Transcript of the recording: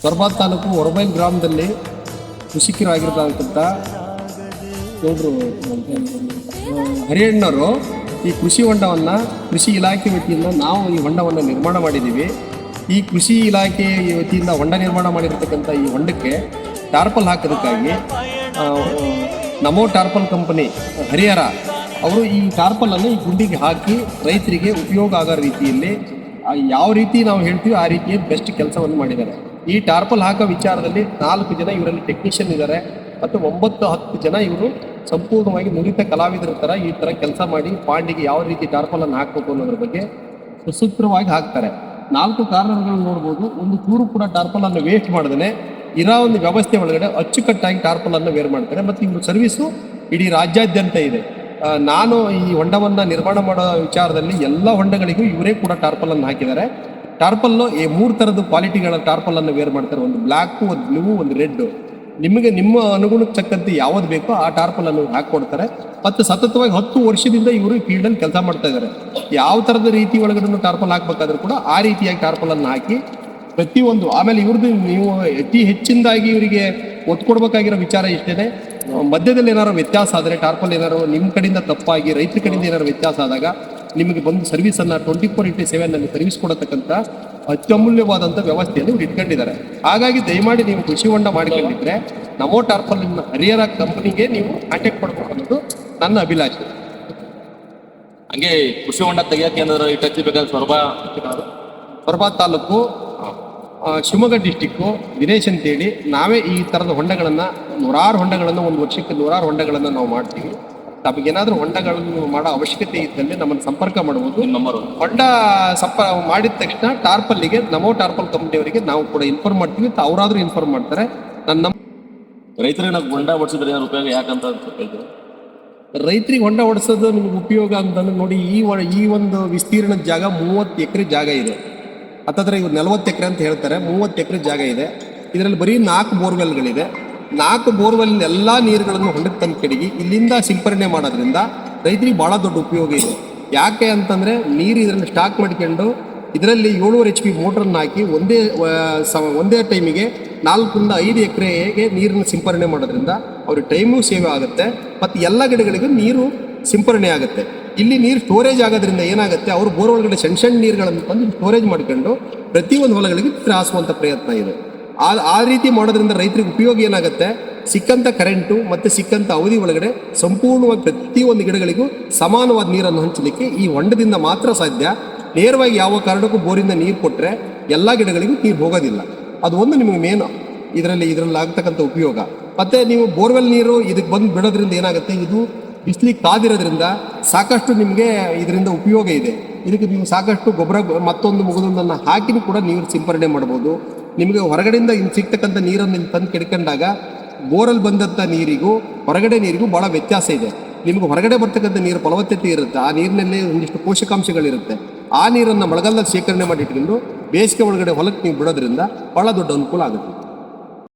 ಸೊರಬ ತಾಲೂಕು ಹೊರಬೈಲ್ ಗ್ರಾಮದಲ್ಲಿ ಕೃಷಿಕರಾಗಿರ್ತಕ್ಕಂಥ ನೋಡ್ರು ಹರಿಯಣ್ಣವರು ಈ ಕೃಷಿ ಹೊಂಡವನ್ನು ಕೃಷಿ ಇಲಾಖೆ ವತಿಯಿಂದ ನಾವು ಈ ಹೊಂಡವನ್ನು ನಿರ್ಮಾಣ ಮಾಡಿದ್ದೀವಿ. ಈ ಕೃಷಿ ಇಲಾಖೆ ವತಿಯಿಂದ ಹೊಂಡ ನಿರ್ಮಾಣ ಮಾಡಿರ್ತಕ್ಕಂಥ ಈ ಹೊಂಡಕ್ಕೆ ಟಾರ್ಪಲ್ ಹಾಕೋದಕ್ಕಾಗಿ ನಮೋ ಟಾರ್ಪಲ್ ಕಂಪನಿ ಹರಿಹರ ಅವರು ಈ ಟಾರ್ಪಲನ್ನು ಈ ಗುಂಡಿಗೆ ಹಾಕಿ ರೈತರಿಗೆ ಉಪಯೋಗ ಆಗೋ ರೀತಿಯಲ್ಲಿ ಯಾವ ರೀತಿ ನಾವು ಹೇಳ್ತೀವಿ ಆ ರೀತಿಯ ಬೆಸ್ಟ್ ಕೆಲಸವನ್ನು ಮಾಡಿದ್ದಾರೆ. ಈ ಟಾರ್ಪಲ್ ಹಾಕೋ ವಿಚಾರದಲ್ಲಿ 4 ಜನ ಇವರಲ್ಲಿ ಟೆಕ್ನಿಷಿಯನ್ ಇದ್ದಾರೆ ಮತ್ತು 9-10 ಜನ ಇವರು ಸಂಪೂರ್ಣವಾಗಿ ನುರಿತ ಕಲಾವಿದರ ಥರ ಈ ಥರ ಕೆಲಸ ಮಾಡಿ ಪಾಂಡಿಗೆ ಯಾವ ರೀತಿ ಟಾರ್ಪಲನ್ನು ಹಾಕಬೇಕು ಅನ್ನೋದ್ರ ಬಗ್ಗೆ ಸುಸೂತ್ರವಾಗಿ ಹಾಕ್ತಾರೆ. 4 ಕಾರಣಗಳನ್ನು ನೋಡ್ಬೋದು. ಒಂದು ಚೂರು ಕೂಡ ಟಾರ್ಪಲನ್ನು ವೇಸ್ಟ್ ಮಾಡ್ದೇ ಇರೋ ಒಂದು ವ್ಯವಸ್ಥೆ ಒಳಗಡೆ ಅಚ್ಚುಕಟ್ಟಾಗಿ ಟಾರ್ಪಲನ್ನು ವೇರ್ ಮಾಡ್ತಾರೆ. ಮತ್ತು ಇವರು ಸರ್ವಿಸು ಇಡೀ ರಾಜ್ಯಾದ್ಯಂತ ಇದೆ. ನಾನು ಈ ಹೊಂಡವನ್ನು ನಿರ್ಮಾಣ ಮಾಡೋ ವಿಚಾರದಲ್ಲಿ ಎಲ್ಲ ಹೊಂಡಗಳಿಗೂ ಇವರೇ ಕೂಡ ಟಾರ್ಪಲನ್ನು ಹಾಕಿದ್ದಾರೆ. ಟಾರ್ಪಲ್ಲು 3 ಥರದ ಕ್ವಾಲಿಟಿಗಳ ಟಾರ್ಪಲನ್ನು ವೇರ್ ಮಾಡ್ತಾರೆ. ಒಂದು ಬ್ಲ್ಯಾಕು, ಒಂದು ಬ್ಲೂ, ಒಂದು ರೆಡ್ಡು. ನಿಮಗೆ ನಿಮ್ಮ ಅನುಗುಣಕ್ಕೆ ತಕ್ಕಂತೆ ಯಾವ್ದು ಬೇಕೋ ಆ ಟಾರ್ಪಲನ್ನು ಹಾಕ್ಕೊಡ್ತಾರೆ. ಮತ್ತು ಸತತವಾಗಿ 10 ವರ್ಷದಿಂದ ಇವರು ಫೀಲ್ಡಲ್ಲಿ ಕೆಲಸ ಮಾಡ್ತಾ ಇದ್ದಾರೆ. ಯಾವ ಥರದ ರೀತಿ ಒಳಗಡೆ ಟಾರ್ಪಲ್ ಹಾಕಬೇಕಾದ್ರೂ ಕೂಡ ಆ ರೀತಿಯಾಗಿ ಟಾರ್ಪಲನ್ನು ಹಾಕಿ ಪ್ರತಿಯೊಂದು. ಆಮೇಲೆ ಇವ್ರದ್ದು ನೀವು ಹೆಚ್ಚಿನದಾಗಿ ಇವರಿಗೆ ಒತ್ತು ಕೊಡ್ಬೇಕಾಗಿರೋ ವಿಚಾರ ಇಷ್ಟೇ. ಮಧ್ಯದಲ್ಲಿ ಏನಾದ್ರು ವ್ಯತ್ಯಾಸ ಆದರೆ ಟಾರ್ಪಲ್ ಏನಾದ್ರು ನಿಮ್ಮ ಕಡೆಯಿಂದ ತಪ್ಪಾಗಿ ರೈತರ ಕಡೆಯಿಂದ ಏನಾದ್ರು ವ್ಯತ್ಯಾಸ ಆದಾಗ ನಿಮಗೆ ಬಂದು ಸರ್ವಿಸನ್ನು 24/7 ಸರ್ವಿಸ್ ಕೊಡತಕ್ಕಂಥ ಅತ್ಯಮೂಲ್ಯವಾದಂಥ ವ್ಯವಸ್ಥೆಯನ್ನು ಇವ್ರು ಇಟ್ಕೊಂಡಿದ್ದಾರೆ. ಹಾಗಾಗಿ ದಯಮಾಡಿ ನೀವು ಕೃಷಿ ಹೊಂಡ ಮಾಡಿಕೊಂಡಿದ್ರೆ ನಮೋ ಟಾರ್ಪಲ್ ಹರಿಹರ ಕಂಪನಿಗೆ ನೀವು ಕಾಂಟ್ಯಾಕ್ಟ್ ಮಾಡಬೇಕು ಅನ್ನೋದು ನನ್ನ ಅಭಿಲಾಷೆ. ಹಂಗೆ ಕೃಷಿ ಹೊಂಡ ತೆಗಿಯೋಕೆ ಏನಾದ್ರು ಇಟ್ಟು ಹಚ್ಚಬೇಕಾದ್ರೆ ಸೊರಬ ತಾಲೂಕು ಶಿವಮೊಗ್ಗ ಡಿಸ್ಟಿಕ್ಕು ದಿನೇಶ್ ಅಂತೇಳಿ ನಾವೇ ಈ ಥರದ ಹೊಂಡಗಳನ್ನು 100 ಹೊಂಡಗಳನ್ನು ಒಂದು ವರ್ಷಕ್ಕೆ 100 ಹೊಂಡಗಳನ್ನು ನಾವು ಮಾಡ್ತೀವಿ. ತಮಗೇನಾದರೂ ಹೊಂಡಗಳನ್ನು ಮಾಡೋ ಅವಶ್ಯಕತೆ ಇದ್ದಲ್ಲಿ ನಮ್ಮನ್ನು ಸಂಪರ್ಕ ಮಾಡ್ಬೋದು. ನಂಬರ್ ಹೊಂಡ ಮಾಡಿದ ತಕ್ಷಣ ಟಾರ್ಪಲ್ಲಿಗೆ ನಮೋ ಟಾರ್ಪಲ್ ಕಂಪ್ನಿಯವರಿಗೆ ನಾವು ಕೂಡ ಇನ್ಫಾರ್ಮ್ ಮಾಡ್ತೀವಿ. ಅವರಾದರೂ ಇನ್ಫಾರ್ಮ್ ಮಾಡ್ತಾರೆ. ರೈತರಿಗೆ ನಾವು ಹೊಂಡ ಓಡಿಸಿದ್ರೆ ಏನಾದ್ರು ಉಪಯೋಗ ಯಾಕಂತ ಹೇಳ್ತೀವಿ. ರೈತರಿಗೆ ಹೊಂಡ ಓಡಿಸೋದು ನಿಮ್ಗೆ ಉಪಯೋಗ ಅಂತಂದ್ರೆ ನೋಡಿ, ಈ ಒಂದು ವಿಸ್ತೀರ್ಣದ ಜಾಗ 30 ಎಕರೆ ಜಾಗ ಇದೆ. ಹತ್ತತ್ರ ಇವ್ರು 40 ಎಕರೆ ಅಂತ ಹೇಳ್ತಾರೆ. 30 ಎಕರೆ ಜಾಗ ಇದೆ. ಇದರಲ್ಲಿ ಬರೀ 4 ಬೋರ್ವೆಲ್ಗಳಿದೆ. 4 ಬೋರ್ವೆಲ್ ಎಲ್ಲ ನೀರುಗಳನ್ನು ಹೊಂಡಕ್ಕೆ ತಂದು ಕಡೆಗೆ ಇಲ್ಲಿಂದ ಸಿಂಪರಣೆ ಮಾಡೋದ್ರಿಂದ ರೈತರಿಗೆ ಭಾಳ ದೊಡ್ಡ ಉಪಯೋಗ ಇದೆ. ಯಾಕೆ ಅಂತಂದರೆ ನೀರು ಇದರಲ್ಲಿ ಸ್ಟಾಕ್ ಮಾಡ್ಕೊಂಡು ಇದರಲ್ಲಿ 7.5 HP ಮೋಟ್ರನ್ನ ಹಾಕಿ ಒಂದೇ ಟೈಮಿಗೆ 4-5 ಎಕರೆಗೆ ನೀರನ್ನು ಸಿಂಪರಣೆ ಮಾಡೋದ್ರಿಂದ ಅವ್ರಿಗೆ ಟೈಮು ಸೇವೆ ಆಗುತ್ತೆ ಮತ್ತು ಎಲ್ಲ ಗಿಡಗಳಿಗೂ ನೀರು ಸಿಂಪರಣೆ ಆಗುತ್ತೆ. ಇಲ್ಲಿ ನೀರು ಸ್ಟೋರೇಜ್ ಆಗೋದ್ರಿಂದ ಏನಾಗುತ್ತೆ, ಅವರು ಬೋರ್ ಒಳಗಡೆ ಸಣ್ಣ ನೀರುಗಳನ್ನು ತಂದು ಸ್ಟೋರೇಜ್ ಮಾಡ್ಕೊಂಡು ಪ್ರತಿಯೊಂದು ಹೊಲಗಳಿಗೆ ಹಾಸುವಂಥ ಪ್ರಯತ್ನ ಇದೆ. ಆ ರೀತಿ ಮಾಡೋದ್ರಿಂದ ರೈತರಿಗೆ ಉಪಯೋಗ ಏನಾಗುತ್ತೆ, ಸಿಕ್ಕಂಥ ಕರೆಂಟು ಮತ್ತು ಸಿಕ್ಕಂಥ ಅವಧಿ ಒಳಗಡೆ ಸಂಪೂರ್ಣವಾಗಿ ಪ್ರತಿಯೊಂದು ಗಿಡಗಳಿಗೂ ಸಮಾನವಾದ ನೀರನ್ನು ಹಂಚಲಿಕ್ಕೆ ಈ ಹೊಂಡದಿಂದ ಮಾತ್ರ ಸಾಧ್ಯ. ನೇರವಾಗಿ ಯಾವ ಕಾರಣಕ್ಕೂ ಬೋರಿಂದ ನೀರು ಕೊಟ್ಟರೆ ಎಲ್ಲ ಗಿಡಗಳಿಗೂ ನೀರು ಹೋಗೋದಿಲ್ಲ. ಅದು ಒಂದು ನಿಮಗೆ ಮೇನು ಇದರಲ್ಲಿ ಆಗ್ತಕ್ಕಂಥ ಉಪಯೋಗ. ಮತ್ತು ನೀವು ಬೋರ್ವೆಲ್ ನೀರು ಇದಕ್ಕೆ ಬಂದು ಬಿಡೋದ್ರಿಂದ ಏನಾಗುತ್ತೆ, ಇದು ಬಿಸಿಲಿಗೆ ಕಾದಿರೋದ್ರಿಂದ ಸಾಕಷ್ಟು ನಿಮಗೆ ಇದರಿಂದ ಉಪಯೋಗ ಇದೆ. ಇದಕ್ಕೆ ನೀವು ಸಾಕಷ್ಟು ಗೊಬ್ಬರ ಮತ್ತೊಂದು ಮುಗಿದೊಂದನ್ನು ಹಾಕಿನೂ ಕೂಡ ನೀರು ಸಿಂಪರಣೆ ಮಾಡ್ಬೋದು. ನಿಮಗೆ ಹೊರಗಡೆಯಿಂದ ಸಿಗ್ತಕ್ಕಂಥ ನೀರನ್ನು ತಂದು ಕೆಡ್ಕೊಂಡಾಗ ಬೋರಲ್ಲಿ ಬಂದಂಥ ನೀರಿಗೂ ಹೊರಗಡೆ ನೀರಿಗೂ ಭಾಳ ವ್ಯತ್ಯಾಸ ಇದೆ. ನಿಮಗೆ ಹೊರಗಡೆ ಬರ್ತಕ್ಕಂಥ ನೀರು ಫಲವತ್ತತೆ ಇರುತ್ತೆ, ಆ ನೀರಿನಲ್ಲಿ ಒಂದಿಷ್ಟು ಪೋಷಕಾಂಶಗಳಿರುತ್ತೆ. ಆ ನೀರನ್ನು ಮಳೆಗಾಲದಲ್ಲಿ ಶೇಖರಣೆ ಮಾಡಿ ಇಟ್ಕೊಂಡು ಬೇಸಿಗೆ ಒಳಗಡೆ ಹೊಲಕ್ಕೆ ನೀವು ಬಿಡೋದ್ರಿಂದ ಭಾಳ ದೊಡ್ಡ ಅನುಕೂಲ ಆಗುತ್ತೆ.